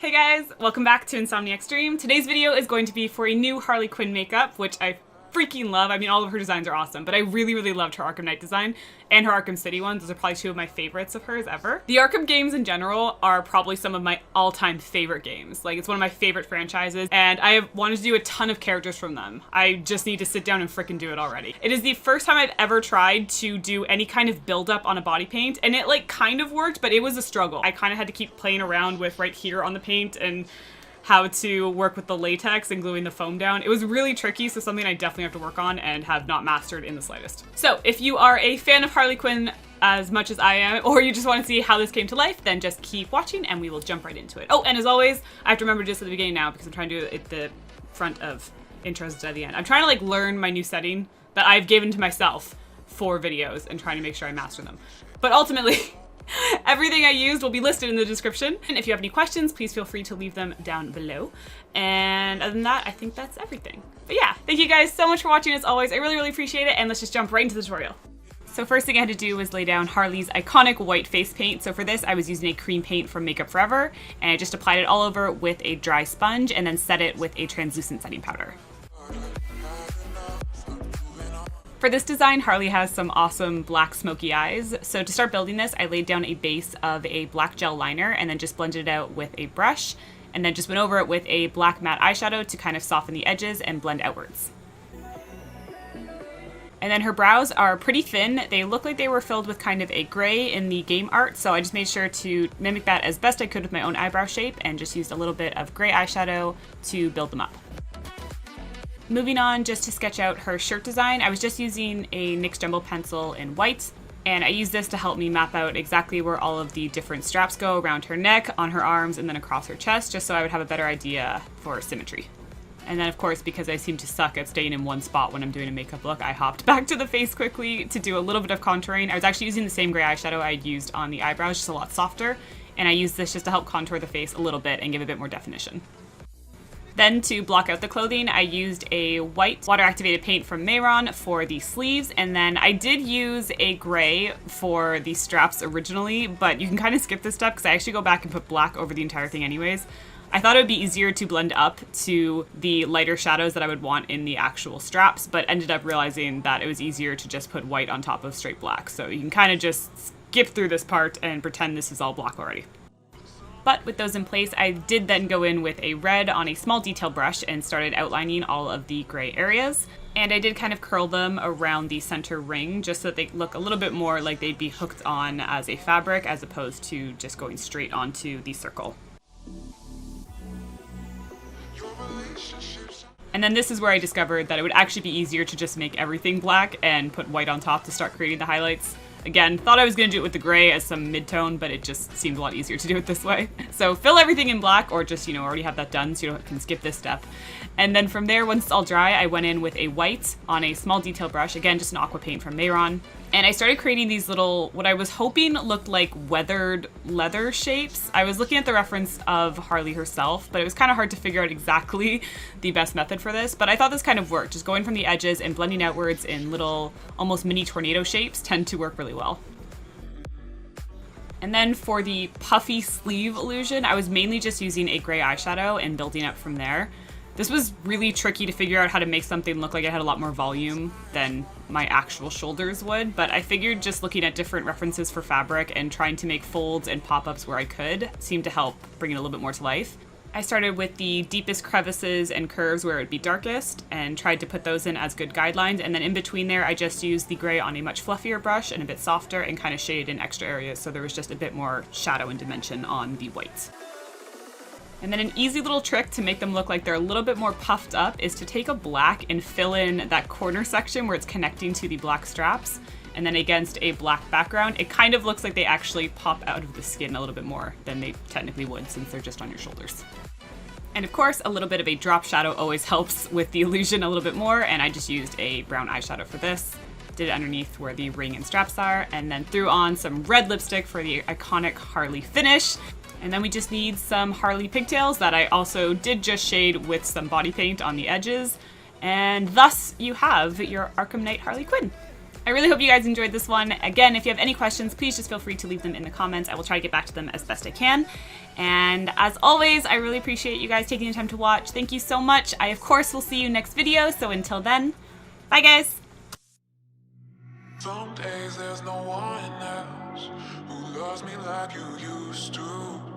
Hey guys, welcome back to Insomniac Stream. Today's video is going to be for a new Harley Quinn makeup, which I freaking love. I mean, all of her designs are awesome, but I really loved her Arkham Knight design and her Arkham City ones. Those are probably two of my favorites of hers ever. The Arkham games in general are probably some of my all-time favorite games. Like, it's one of my favorite franchises, and I have wanted to do a ton of characters from them. I just need to sit down and frickin' do it already. It is the first time I've ever tried to do any kind of build-up on a body paint, and it like kind of worked, but it was a struggle. I kind of had to keep playing around with right here on the paint and how to work with the latex and gluing the foam down. It was really tricky, so something I definitely have to work on and have not mastered in the slightest. So if you are a fan of Harley Quinn as much as I am, or you just want to see how this came to life, then just keep watching and we will jump right into it. Oh, and as always, I have to remember just at the beginning now because I'm trying to do it at the front of intros instead of the end. I'm trying to like learn my new setting that I've given to myself for videos and trying to make sure I master them. But ultimately, everything I used will be listed in the description. And if you have any questions, please feel free to leave them down below. And other than that, I think that's everything. But yeah, thank you guys so much for watching as always. I really appreciate it. And let's just jump right into the tutorial. So first thing I had to do was lay down Harley's iconic white face paint. So for this, I was using a cream paint from Makeup Forever, and I just applied it all over with a dry sponge and then set it with a translucent setting powder. For this design, Harley has some awesome black smoky eyes. So to start building this, I laid down a base of a black gel liner and then just blended it out with a brush, and then just went over it with a black matte eyeshadow to kind of soften the edges and blend outwards. And then her brows are pretty thin. They look like they were filled with kind of a gray in the game art, so I just made sure to mimic that as best I could with my own eyebrow shape and just used a little bit of gray eyeshadow to build them up. Moving on, just to sketch out her shirt design, I was just using a NYX Jumbo pencil in white, and I used this to help me map out exactly where all of the different straps go around her neck, on her arms, and then across her chest, just so I would have a better idea for symmetry. And then of course, because I seem to suck at staying in one spot when I'm doing a makeup look, I hopped back to the face quickly to do a little bit of contouring. I was actually using the same gray eyeshadow I'd used on the eyebrows, just a lot softer, and I used this just to help contour the face a little bit and give a bit more definition. Then to block out the clothing, I used a white water-activated paint from Mehron for the sleeves, and then I did use a gray for the straps originally, but you can kind of skip this step because I actually go back and put black over the entire thing anyways. I thought it would be easier to blend up to the lighter shadows that I would want in the actual straps, but ended up realizing that it was easier to just put white on top of straight black. So you can kind of just skip through this part and pretend this is all black already. But with those in place, I did then go in with a red on a small detail brush and started outlining all of the gray areas. And I did kind of curl them around the center ring just so that they look a little bit more like they'd be hooked on as a fabric as opposed to just going straight onto the circle. And then this is where I discovered that it would actually be easier to just make everything black and put white on top to start creating the highlights. Again, thought I was going to do it with the gray as some mid-tone, but it just seemed a lot easier to do it this way. So fill everything in black, or just, you know, already have that done so you can skip this step. And then from there, once it's all dry, I went in with a white on a small detail brush, again, just an aqua paint from Mehron. And I started creating these little, what I was hoping looked like weathered leather shapes. I was looking at the reference of Harley herself, but it was kind of hard to figure out exactly the best method for this. But I thought this kind of worked. Just going from the edges and blending outwards in little, almost mini tornado shapes tend to work really well. And then for the puffy sleeve illusion, I was mainly just using a gray eyeshadow and building up from there. This was really tricky to figure out how to make something look like it had a lot more volume than my actual shoulders would, but I figured just looking at different references for fabric and trying to make folds and pop-ups where I could seemed to help bring it a little bit more to life. I started with the deepest crevices and curves where it would be darkest and tried to put those in as good guidelines, and then in between there I just used the gray on a much fluffier brush and a bit softer and kind of shaded in extra areas so there was just a bit more shadow and dimension on the white. And then an easy little trick to make them look like they're a little bit more puffed up is to take a black and fill in that corner section where it's connecting to the black straps. And then against a black background, it kind of looks like they actually pop out of the skin a little bit more than they technically would since they're just on your shoulders. And of course, a little bit of a drop shadow always helps with the illusion a little bit more, and I just used a brown eyeshadow for this. Did it underneath where the ring and straps are, and then threw on some red lipstick for the iconic Harley finish. And then we just need some Harley pigtails that I also did just shade with some body paint on the edges. And thus you have your Arkham Knight Harley Quinn. I really hope you guys enjoyed this one. Again, if you have any questions, please just feel free to leave them in the comments. I will try to get back to them as best I can. And as always, I really appreciate you guys taking the time to watch. Thank you so much. I, of course, will see you next video. So until then, bye guys. Some days there's no one else who loves me like you used to.